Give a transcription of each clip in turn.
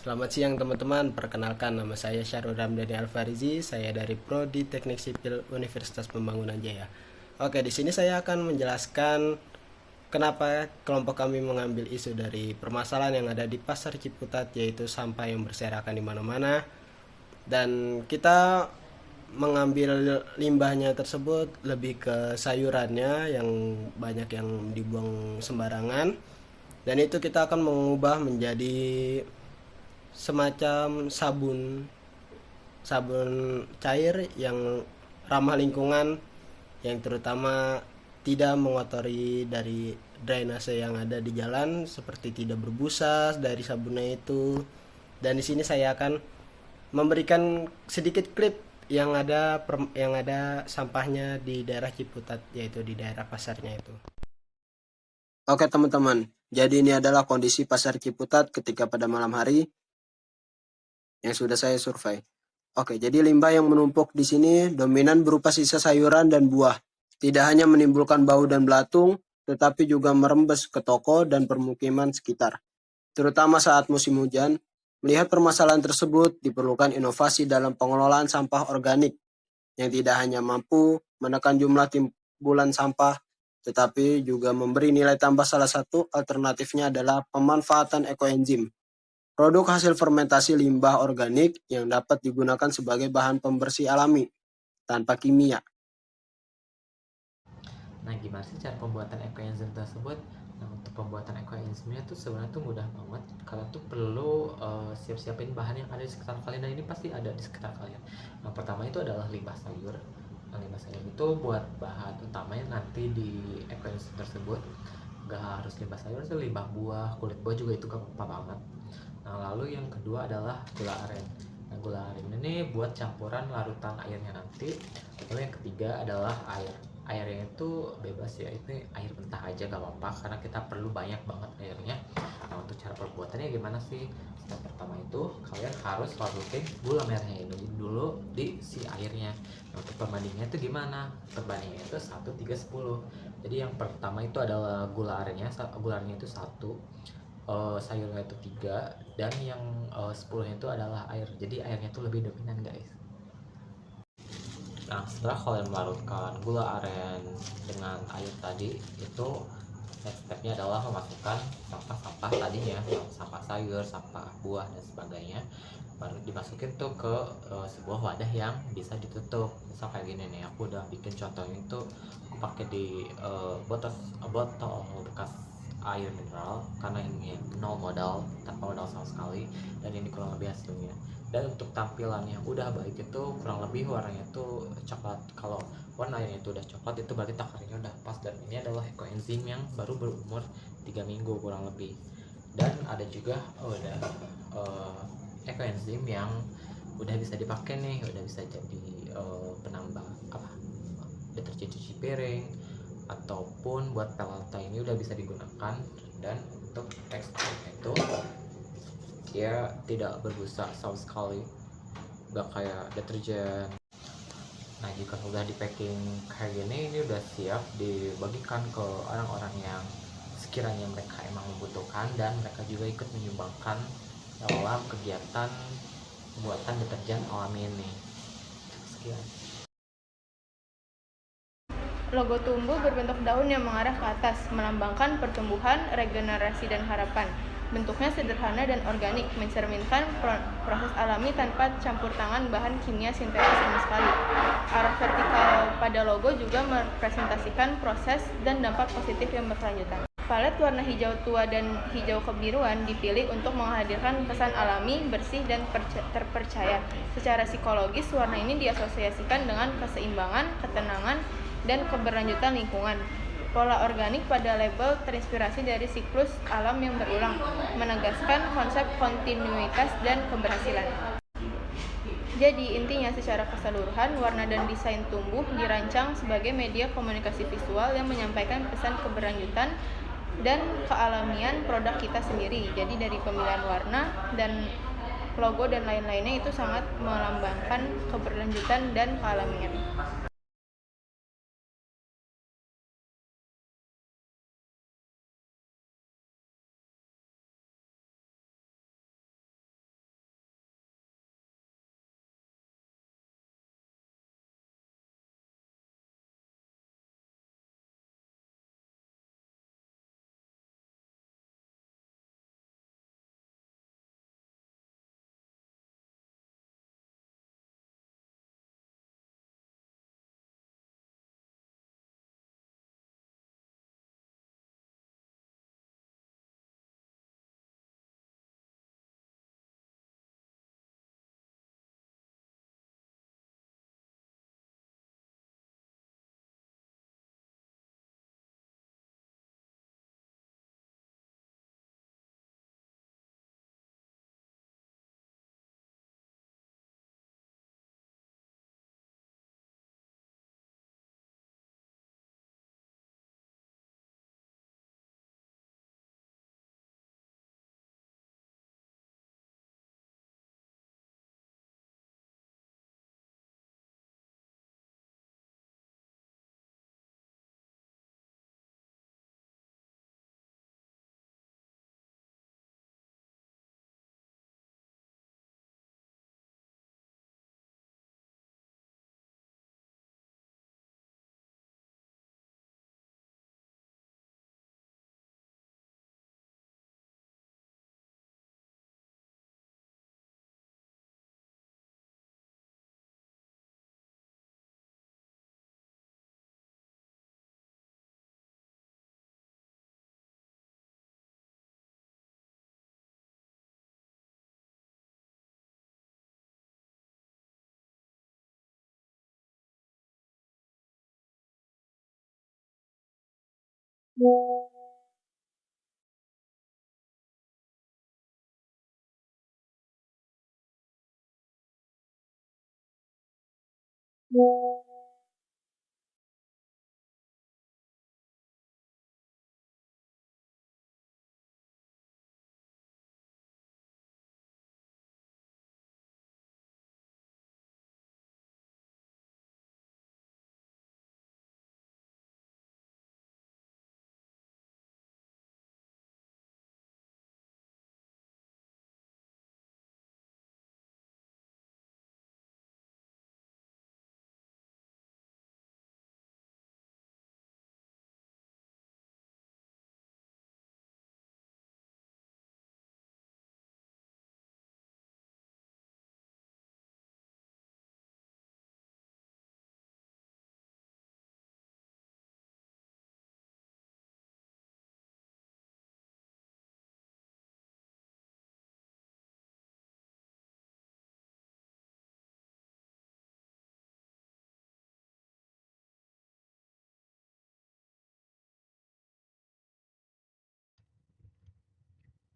Selamat siang teman-teman, perkenalkan nama saya Syarul Ramdhani Alfarizi, saya dari Prodi Teknik Sipil Universitas Pembangunan Jaya. Oke, di sini saya akan menjelaskan kenapa kelompok kami mengambil isu dari permasalahan yang ada di Pasar Ciputat, yaitu sampah yang berserakan di mana-mana. Dan kita mengambil limbahnya tersebut lebih ke sayurannya yang banyak yang dibuang sembarangan. Dan itu kita akan mengubah menjadi semacam sabun sabun cair yang ramah lingkungan, yang terutama tidak mengotori dari drainase yang ada di jalan, seperti tidak berbusa dari sabunnya itu. Dan di sini saya akan memberikan sedikit klip yang ada sampahnya di daerah Ciputat, yaitu di daerah pasarnya itu. Oke teman-teman, jadi ini adalah kondisi pasar Ciputat ketika pada malam hari yang sudah saya survei. Oke, jadi limbah yang menumpuk di sini dominan berupa sisa sayuran dan buah. Tidak hanya menimbulkan bau dan belatung, tetapi juga merembes ke toko dan permukiman sekitar. Terutama saat musim hujan, melihat permasalahan tersebut diperlukan inovasi dalam pengelolaan sampah organik yang tidak hanya mampu menekan jumlah timbulan sampah, tetapi juga memberi nilai tambah. Salah satu alternatifnya adalah pemanfaatan ekoenzim. Produk hasil fermentasi limbah organik yang dapat digunakan sebagai bahan pembersih alami tanpa kimia. Nah, gimana sih cara pembuatan ekoenzim tersebut? Nah, untuk pembuatan ekoenzimnya tuh sebenarnya tuh mudah banget. Kalian tuh perlu siap-siapin bahan yang ada di sekitar kalian, dan ini pasti ada di sekitar kalian. Nah, pertama itu adalah limbah sayur. Nah, limbah sayur itu buat bahan utamanya nanti di ekoenzim tersebut. Gak harus limbah sayur sih, limbah buah, kulit buah juga itu gak apa-apa banget. Nah, lalu yang kedua adalah gula aren. Nah, gula aren ini buat campuran larutan airnya nanti. Lalu yang ketiga adalah air. Airnya itu bebas ya, itu air mentah aja gak apa-apa karena kita perlu banyak banget airnya. Nah, untuk cara perbuatannya gimana sih? Step pertama itu kalian harus larutin gula merahnya ini dulu di si airnya. Nah, untuk perbandingannya itu gimana? Perbandingannya itu 1:3:10. Jadi yang pertama itu adalah gula arennya, itu 1, sayurnya itu 3, dan yang 10-nya itu adalah air. Jadi airnya itu lebih dominan, guys. Nah, setelah kalian melarutkan gula aren dengan air tadi, itu next stepnya adalah memasukkan sampah-sampah tadinya, sampah sayur, sampah buah, dan sebagainya. Baru dimasukin tuh ke sebuah wadah yang bisa ditutup. Misal kayak gini nih, aku udah bikin contohnya itu aku pakai di botol botol bekas air mineral, karena ini nol modal, tanpa modal sama sekali, dan ini kurang lebih hasilnya. Dan untuk tampilan yang udah baik itu kurang lebih warnanya itu coklat. Kalau warnanya itu udah coklat, itu berarti takarannya udah pas, dan ini adalah ekoenzim yang baru berumur 3 minggu kurang lebih. Dan ada juga udah ekoenzim yang udah bisa dipakai nih, udah bisa jadi penambah apa, deterjen cuci piring ataupun buat pelata, ini udah bisa digunakan. Dan untuk teksturnya itu dia tidak berbusa sama sekali, nggak kayak deterjen. Nah, jika udah di packing kayak gini, ini udah siap dibagikan ke orang-orang yang sekiranya mereka emang membutuhkan, dan mereka juga ikut menyumbangkan dalam kegiatan pembuatan deterjen alami ini. Sekian. Logo tumbuh berbentuk daun yang mengarah ke atas, melambangkan pertumbuhan, regenerasi, dan harapan. Bentuknya sederhana dan organik, mencerminkan proses alami tanpa campur tangan bahan kimia sintetis sama sekali. Arah vertikal pada logo juga merepresentasikan proses dan dampak positif yang berkelanjutan. Palet warna hijau tua dan hijau kebiruan dipilih untuk menghadirkan kesan alami, bersih, dan terpercaya. Secara psikologis, warna ini diasosiasikan dengan keseimbangan, ketenangan, dan keberlanjutan lingkungan. Pola organik pada label terinspirasi dari siklus alam yang berulang, menegaskan konsep kontinuitas dan keberhasilan. Jadi intinya secara keseluruhan, warna dan desain tumbuh dirancang sebagai media komunikasi visual yang menyampaikan pesan keberlanjutan dan kealamian produk kita sendiri. Jadi dari pemilihan warna dan logo dan lain-lainnya itu sangat melambangkan keberlanjutan dan kealamian.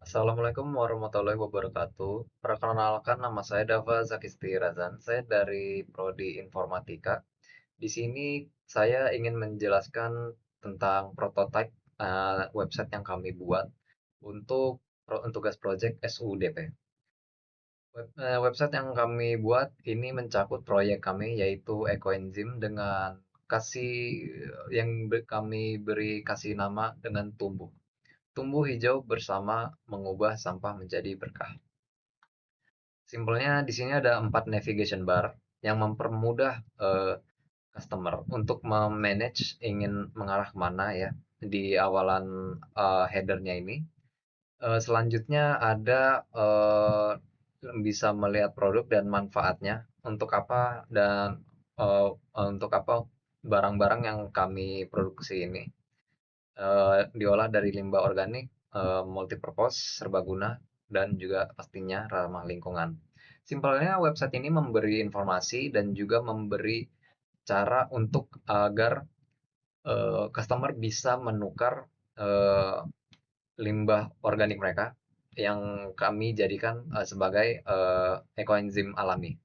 Assalamualaikum warahmatullahi wabarakatuh. Perkenalkan, nama saya Dava Zakisti Razan. Saya dari Prodi Informatika. Di sini saya ingin menjelaskan tentang prototipe website yang kami buat untuk tugas project SUDP. Website yang kami buat ini mencakup proyek kami yaitu Ekoenzim dengan kami beri kasih nama dengan tumbuh. Tumbuh hijau bersama mengubah sampah menjadi berkah. Simpelnya di sini ada 4 navigation bar yang mempermudah customer untuk memanage ingin mengarah kemana ya di awalan headernya ini. Selanjutnya ada bisa melihat produk dan manfaatnya untuk apa dan untuk apa barang-barang yang kami produksi ini diolah dari limbah organik, multipurpose, serbaguna, dan juga pastinya ramah lingkungan. Simpelnya website ini memberi informasi dan juga memberi cara untuk agar customer bisa menukar eh, limbah organik mereka yang kami jadikan sebagai ekoenzim alami.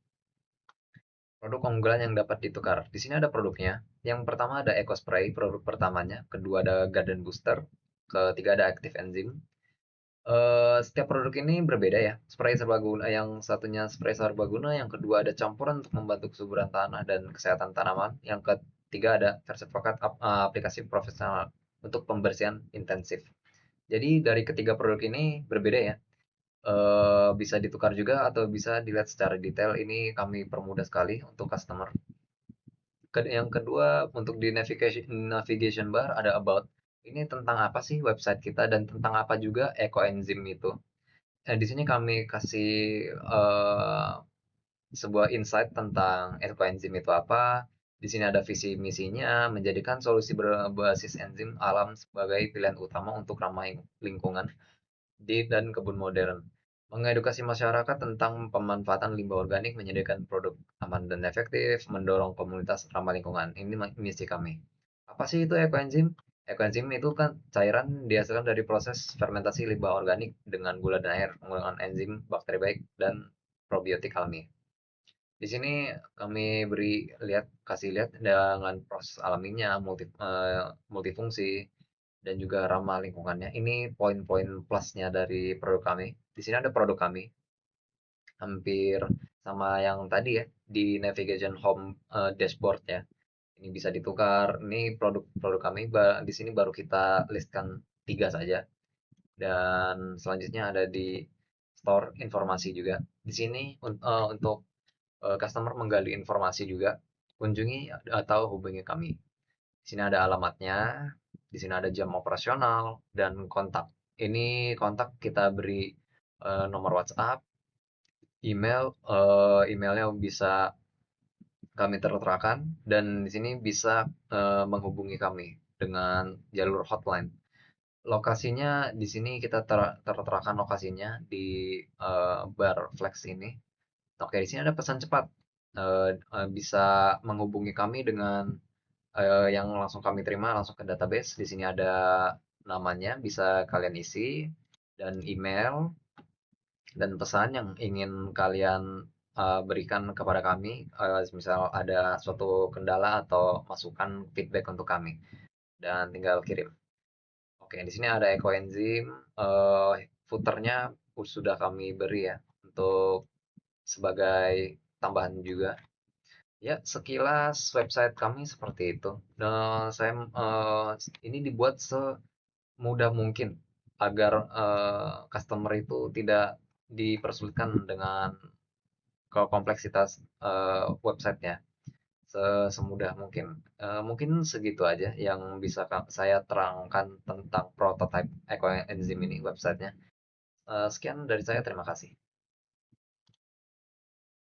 Produk unggulan yang dapat ditukar. Di sini ada produknya. Yang pertama ada Eco Spray, produk pertamanya. Kedua ada Garden Booster. Ketiga ada Active Enzyme. Setiap produk ini berbeda ya. Spray serbaguna, yang satunya spray serbaguna, yang kedua ada campuran untuk membantu kesuburan tanah dan kesehatan tanaman. Yang ketiga ada sertifikat aplikasi profesional untuk pembersihan intensif. Jadi dari ketiga produk ini berbeda ya. Bisa ditukar juga atau bisa dilihat secara detail. Ini kami permudah sekali untuk customer. Yang kedua untuk di navigation bar ada about. Ini tentang apa sih website kita dan tentang apa juga ekoenzim itu. Di sini kami kasih eh, sebuah insight tentang ekoenzim itu apa. Di sini ada visi misinya menjadikan solusi berbasis enzim alam sebagai pilihan utama untuk ramah lingkungan dan kebun modern. Mengedukasi masyarakat tentang pemanfaatan limbah organik, menyediakan produk aman dan efektif, mendorong komunitas ramah lingkungan. Ini misi kami. Apa sih itu ekoenzim? Ekoenzim itu kan cairan dihasilkan dari proses fermentasi limbah organik dengan gula dan air menggunakan enzim, bakteri baik, dan probiotik alami. Di sini kami kasih lihat dengan proses alaminya, multifungsi, dan juga ramah lingkungannya. Ini poin-poin plusnya dari produk kami. Di sini ada produk kami, hampir sama yang tadi ya, di navigation home dashboard ya. Ini bisa ditukar. Ini produk-produk kami. Di sini baru kita listkan 3 saja. Dan selanjutnya ada di store informasi juga. Di sini untuk customer menggali informasi juga, kunjungi atau hubungi kami. Di sini ada alamatnya, di sini ada jam operasional dan kontak. Ini kontak kita beri nomor WhatsApp, email, emailnya bisa kami terterakan dan di sini bisa menghubungi kami dengan jalur hotline. Lokasinya di sini kita terterakan lokasinya di bar flex ini. Oke, di sini ada pesan cepat. Bisa menghubungi kami dengan yang langsung kami terima langsung ke database. Di sini ada namanya, bisa kalian isi, dan email dan pesan yang ingin kalian berikan kepada kami, misal ada suatu kendala atau masukan feedback untuk kami, dan tinggal kirim. Oke, di sini ada ekoenzim, footernya sudah kami beri ya untuk sebagai tambahan juga. Ya, sekilas website kami seperti itu. Nah, ini dibuat semudah mungkin agar customer itu tidak dipersulitkan dengan kompleksitas websitenya. Semudah mungkin. Mungkin segitu aja yang bisa saya terangkan tentang prototype ekoenzim ini, websitenya. Sekian dari saya, terima kasih.